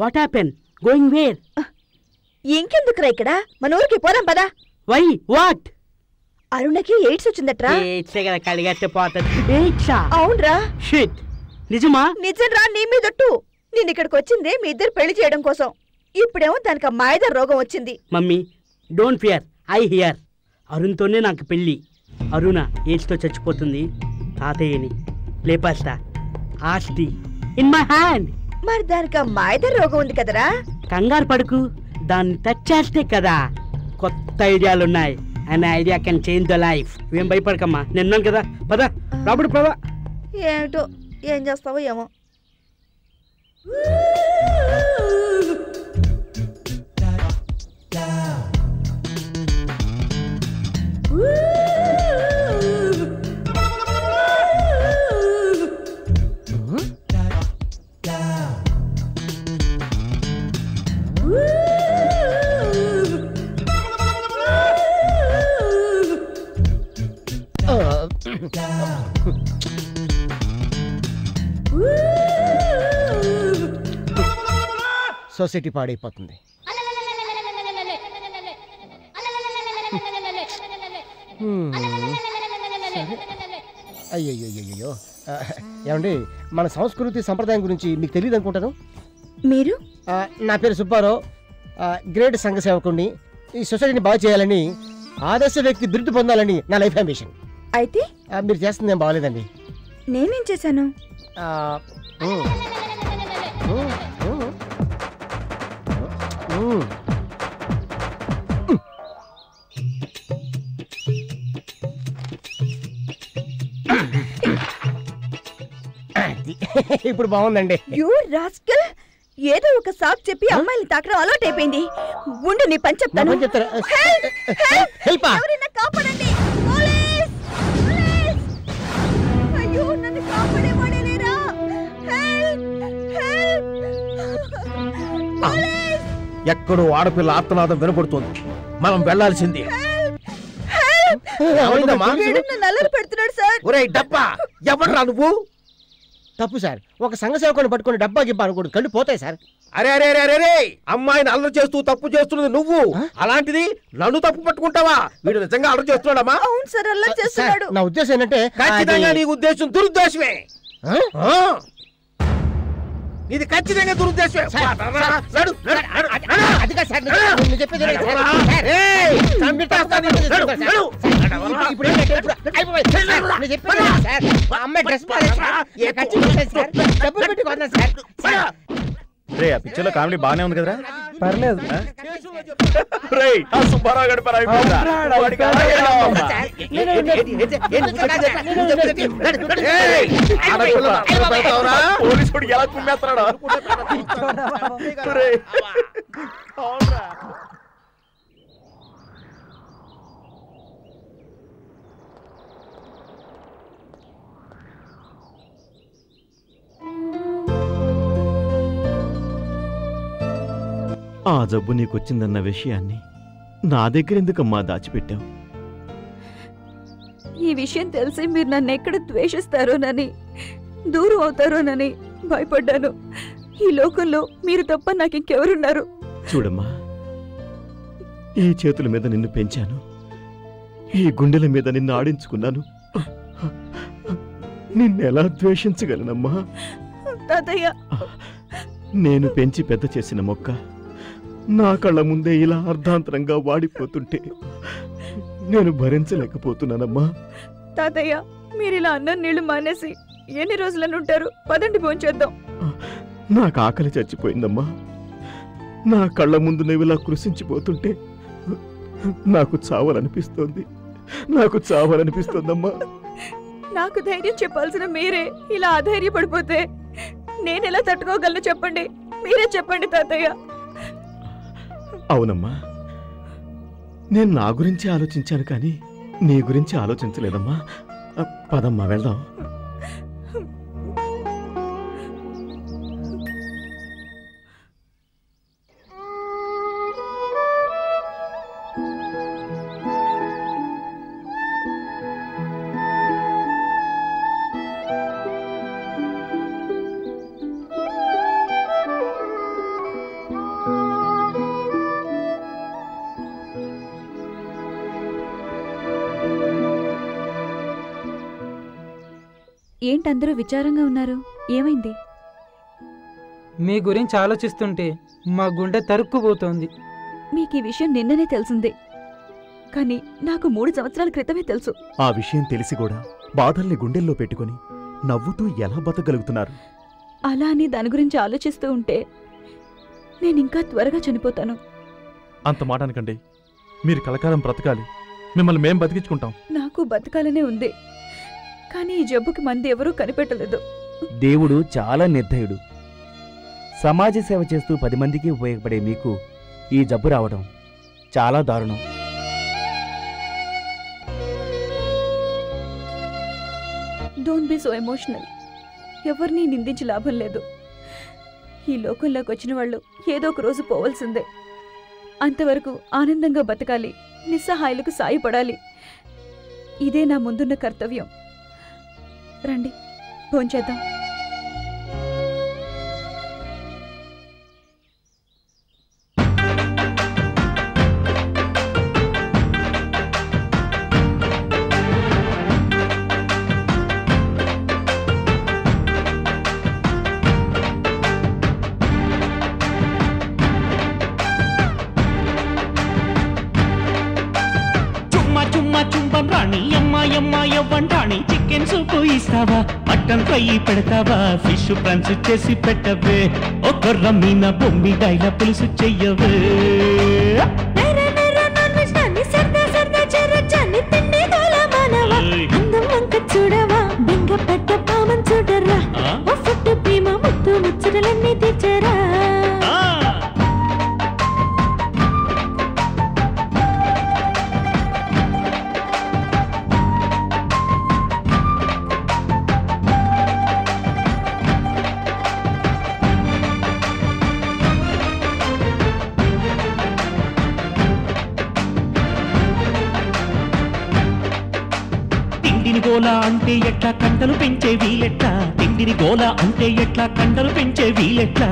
What happen? Going where? ఇంకెందుకురా ఇక్కడ, మన ఊరికి పోదాం పదా. వై? వాట్? అరుణకి ఎయిడ్స్ వచ్చిందట్రా. ఎయిడ్సే కదా, కడిగట్టే పోతుంది. ఎయిడ్సా? అవునరా. షిట్, నిజమా? నిజంరా, నీ మీదొట్టు. నేను ఇక్కడికి వచ్చిందే మీ ఇద్దరు పెళ్లి చేయడం కోసం. ఇప్పుడేమో దానికి మాయద రోగం వచ్చింది. Mummy don't fear, I here. అరుణ్తోనే నాకు పెళ్ళి. అరుణ ఏజ్తో చచ్చిపోతుంది, తాతయ్యని లేపేస్తా. ఆస్తి ఇన్ మై హ్యాండ్. మరి దానికి మాయద రోగం ఉంది కదరా. కంగారు పడుకు, దాన్ని టచ్ చేస్తే కదా కొత్త ఐడియాలున్నాయి. అనే idea can change the life. ఏం భయపడకమ్మా, నేనున్నాను కదా. పద రాబుడు, పద. ఏమిటో, ఏం చేస్తావో ఏమో. సొసైటీ పాడైపోతుంది. అయ్యయ్యో, ఏమండి, మన సంస్కృతి సంప్రదాయం గురించి మీకు తెలియదు అనుకుంటాను. మీరు? నా పేరు సుబ్బారావు, గ్రేట్ సంఘ సేవకుడిని. ఈ సొసైటీని బాగు చేయాలని, ఆదర్శ వ్యక్తి బిరుదు పొందాలని నా లైఫ్ అంబిషన్. అయితే మీరు చేస్తుంది ఏం బాగలేదండి. నేనేం చేశాను? ఇప్పుడు బాగుందండి. యూ రాస్కల్, ఏదో ఒక సాక్ చెప్పి అమ్మాయిని తాకడం అలవాటు అయిపోయింది. ఉండు, నీ పని చెప్తాను. ఎవరైనా కాపాడండి, పోలీస్! అయ్యో, నన్ను కాపాడేవాడే లేరా? ఎక్కడో ఆడపిల్ల ఆత్మనాదం వినపడుతోంది, మనం వెళ్లాల్సింది. నల్లలు పెడుతున్నాడు సార్. ఒరేయ్ డబ్బా, ఎవడ్రా నువ్వు? తప్పు సార్, ఒక సంఘ సేవకుని పట్టుకుని డబ్బా గిబ్బా అనుకోడు, కళ్ళు పోతాయి సార్. అరే అరే అరే అరే, అమ్మాయిని అల్లరి చేస్తూ తప్పు చేస్తున్నది నువ్వు, అలాంటిది నన్ను తప్పు పట్టుకుంటావా? వీడు నిజంగా అల్లరి చేస్తున్నాడమ్మా? అవును సార్, అల్లరి చేస్తున్నాడు. నా ఉద్దేశం ఏంటంటే, ఖచ్చితంగా నీ ఉద్దేశం దురుద్దేశమే. ఇది ఖచ్చితంగా దురుద్దేశమే. పిక్చర్ లో కామెడీ బాగానే ఉంది కదరా? పర్లేదు. సుబ్బారావు గడి పోలీసుడు ఎలా కుమ్మేస్తున్నాడు. ఆ జబ్బు నీకొచ్చిందన్న విషయాన్ని నా దగ్గర ఎందుకమ్మా దాచిపెట్టావు? ఈ విషయం తెలిసి మీరు నన్ను ఎక్కడ ద్వేషిస్తారోనని, దూరం అవుతారోనని భయపడ్డాను. ఈ లోకంలో మీరు తప్ప నాకు ఇంకెవరున్నారు? చూడమ్మా, ఈ చేతుల మీద నిన్ను పెంచాను, ఈ గుండెల మీద నిన్ను ఆడించుకున్నాను. నిన్నెలా ద్వేషించగలనమ్మా? తాతయ్య, నేను పెంచి పెద్ద చేసిన మొక్క నా కళ్ళ ముందే ఇలా అర్ధాంతరంగా వాడిపోతుంటే నేను భరించలేకపోతున్నానమ్మా. తాతయ్య, మీరు ఇలా అన్నం నీళ్లు మానేసి ఎన్ని రోజులను ఉంటారు? పదండి, భోంచేద్దాం. నాకు ఆకలి చచ్చిపోయిందమ్మా. నా కళ్ళ ముందు నువ్వు ఇలా కృషించిపోతుంటే నాకు చావాలనిపిస్తోంది, నాకు చావాలనిపిస్తోందమ్మా. నాకు ధైర్యం చెప్పాల్సిన మీరే ఇలా అధైర్యపడిపోతే నేనెలా తట్టుకోగలను చెప్పండి? మీరే చెప్పండి తాతయ్య. అవునమ్మా, నేను నా గురించి ఆలోచించాను కానీ నీ గురించి ఆలోచించలేదమ్మా. పదమ్మా, వెళ్దాం. ఏంటందరూ విచారంగా ఉన్నారు? ఏమైంది? మీ గురించి ఆలోచిస్తుంటే మా గుండె తరుక్కుపోతోంది. మీకు ఈ విషయం నిన్ననే తెలిసిందే, కానీ నాకు 3 సంవత్సరాల క్రితమే తెలుసు. ఆ విషయం తెలిసి కూడా బాధల్ని గుండెల్లో పెట్టుకుని నవ్వుతూ ఎలా బతకగలుగుతున్నారు? అలా అని దాని గురించి ఆలోచిస్తూ ఉంటే నేనింకా త్వరగా చనిపోతాను. అంత మాట అనకండి. మీరు కలకాలం బ్రతకాలి. మిమ్మల్ని మేం బతికించుకుంటాం. నాకు బతకాలనే ఉంది, కానీ ఈ జబ్బుకి మంది ఎవరూ కనిపెట్టలేదు. దేవుడు చాలా నిర్దయుడు. సమాజ సేవ చేస్తూ 10 మందికి ఉపయోగపడే మీకు ఈ జబ్బు రావడం చాలా దారుణం. Don't be so emotional. ఎవరిని నిందించి లాభం లేదు. ఈ లోకంలోకి వచ్చిన వాళ్ళు ఏదో ఒక రోజు పోవలసిందే. అంతవరకు ఆనందంగా బతకాలి, నిస్సహాయులకు సాయపడాలి. ఇదే నా ముందున్న కర్తవ్యం. రండి, భోంచేద్దాం. వంటాణి చికెన్ సూపు ఇస్తావా, మటన్ ఫ్రై పెడతావా, ఫిష్ ఫ్రాన్స్ చేసి పెట్టవే, ఒక రమ్మీన బొమ్మిడాయిల పులుసు చెయ్యవే. చూడవా బెంగ పట్ట పామన్ చూడరా, ఫుట్టు ప్రేమ ముత్తు ముచ్చటలన్నీ తెచ్చరా. గోలా అంటే ఎట్లా కండలు పెంచే వీలెట్లా, తిండిని గోలా అంటే ఎట్లా కండలు పెంచే వీలెట్లా,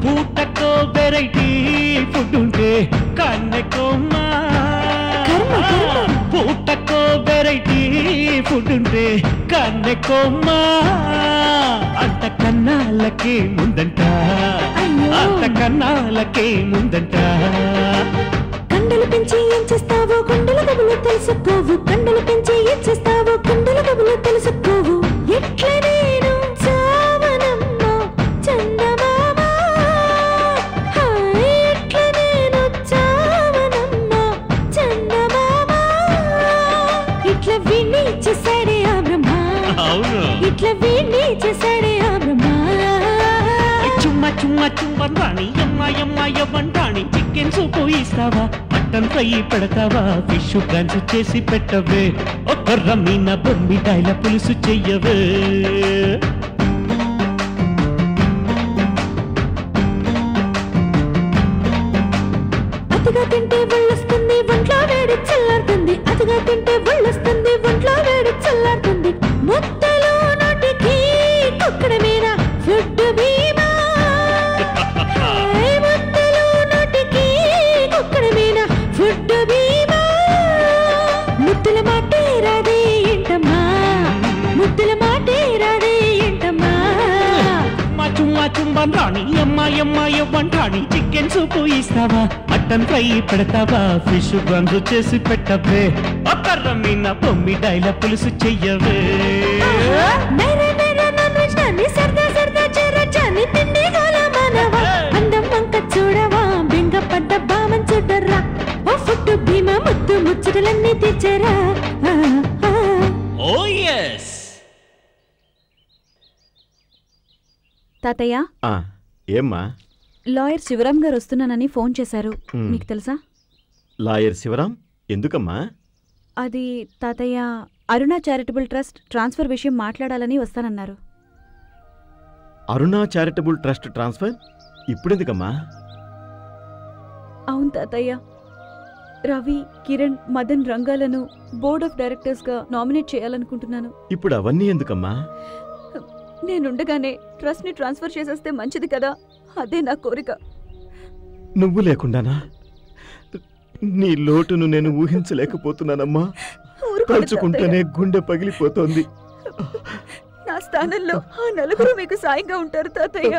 పూటకో వెరైటీ ఫుడ్ ఉంటే కన్నెకోమ్మా, పూటకో వెరైటీ ఫుడ్ ఉంటే కన్నెకోమ్మా, అంత కన్నాళ్ళకే ముందంట, అంత కన్నాళ్ళకే ముందంట. కండలు పెంచి ఏం చేస్తావో కుండల గబులు తెలుసుకోవు, కండలు పెంచి ఏం చేస్తావో కుండల గబులు తెలుసుకోవు. ఎట్ల నేను చావనమ్మా చందమామ, ఎట్ల నేను చావనమ్మా చందమామ. ఇట్ల వీణ్ణి చేశాడే ఆ బ్రహ్మ, ఇట్ల వీణ్ణి చేశాడే ఆ బ్రహ్మ. చుమ్మ చుమ్మ చుమ్మన్ రాణి యమ్మ యమ్మ యవ్వంటాణి చికెన్ సూపు ఇస్తావా, మటన్ ఫ్రై పెడతావా, ఫిష్ ఫ్రాన్స్ చేసి పెట్టవే, ఒక రమ్మీన బొమ్మిడాయిల పులుసు చెయ్యవే. అతిగా తింటే ఒళ్ళొస్తుంది ఒంట్లో వేడి చల్లారుతుంది, అతిగా తింటే ఒళ్ళొస్తుంది ఒంట్లో వేడి చల్లారుతుంది. ముద్దలో నోటికి కుక్కడమేనా ఫుడ్ బీమా, ముద్దలో నోటికి కుక్కడమేనా ఫుడ్ బీమా. ముద్దుల మాటే రాదే ఏంటమ్మా, ముద్దుల మాటే రాదే ఏంటమ్మా. చుమ్మ చుమ్మన్ రాణి యమ్మ యమ్మ యవ్వంటాణి చికెన్ సూపు ఇస్తావా, మటన్ ఫ్రై పెడతావా, ఫిష్ ఫ్రాన్స్ చేసి పెట్టవే, ఒక రమ్మీన బొమ్మిడాయిల పులుసు చెయ్యవే. సరదా సరదా చేరచాని తిండి గోల మానవా, అందం వంక చూడవా బెంగ పడ్డ బామన్ చూడరా, ఓ ఫుట్టు భీమా ముత్తు ముచ్చటలన్నీ తెచ్చరా. ఓ yes. తాతయ్య, ఏమ్మా? లాయర్ శివరాం గారు వస్తున్నానని ఫోన్ చేశారు, మీకు తెలుసా? లాయర్ శివరాం ఎందుకమ్మా? అది తాతయ్య, అరుణ చారిటబుల్ ట్రస్ట్ ట్రాన్స్ఫర్ విషయం మాట్లాడాలని వస్తానన్నారు. అరుణ చారిటబుల్ ట్రస్ట్ ట్రాన్స్ఫర్ ఇప్పుడెందుకమ్మా? అవును తాతయ్య, రవి, కిరణ్, మదన్ రంగాలను బోర్డ్ ఆఫ్ డైరెక్టర్స్గా నామినేట్ చేయాలనుకుంటున్నాను. ఇప్పుడు అవన్నీ ఎందుకమ్మా? నేనుండగానే ట్రస్ట్ని ట్రాన్స్ఫర్ చేసేస్తే మంచిది కదా, అదే నా కోరిక. నువ్వు లేకుండానా? నీ లోటును నేను ఊహించలేకపోతున్నానమ్మా. తలుచుకుంటేనే గుండె పగిలిపోతోంది. నా స్థానంలో ఆ నలుగురు మీకు సాయంగా ఉంటారు తాతయ్య.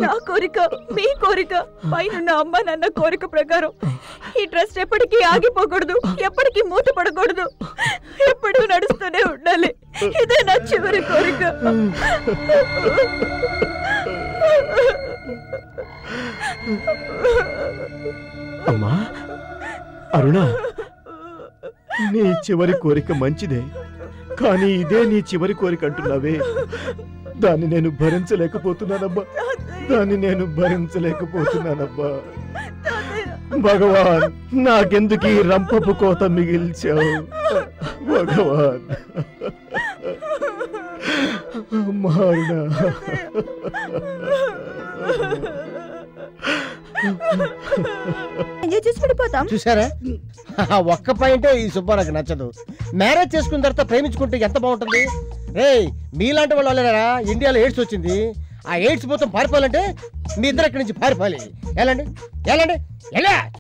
నా కోరిక, మీ కోరిక, పైన అమ్మ నాన్న కోరిక ప్రకారం ఈ ట్రస్ట్ ఎప్పటికీ ఆగిపోకూడదు, ఎప్పటికీ మూతపడకూడదు, ఎప్పుడూ నడుస్తూనే ఉండాలి. ఇదే నా చివరి కోరిక. అమ్మా అరుణ, నీ చివరి కోరిక మంచిదే, కానీ ఇదే నీ చివరి కోరిక అంటున్నావే, దాన్ని నేను భరించలేకపోతున్నానబ్బా, దాన్ని నేను భరించలేకపోతున్నానబ్బా. భగవాన్, నాకెందుకు ఈ రంపపు కోత మిగిల్చావు భగవాన్? మారునా చూసారా, ఒక్క పాయింటే ఈ సుబ్బారావుకి నచ్చదు. మ్యారేజ్ చేసుకున్న తర్వాత ప్రేమించుకుంటే ఎంత బాగుంటుంది. రేయ్, మీలాంటి వాళ్ళు వాళ్ళరా ఇండియాలో ఎయిడ్స్ వచ్చింది. ఆ ఎయిడ్స్ మొత్తం పారిపోవాలంటే మీ ఇద్దరు అక్కడి నుంచి పారిపోవాలి. ఎలాండి ఎలాండి ఎలా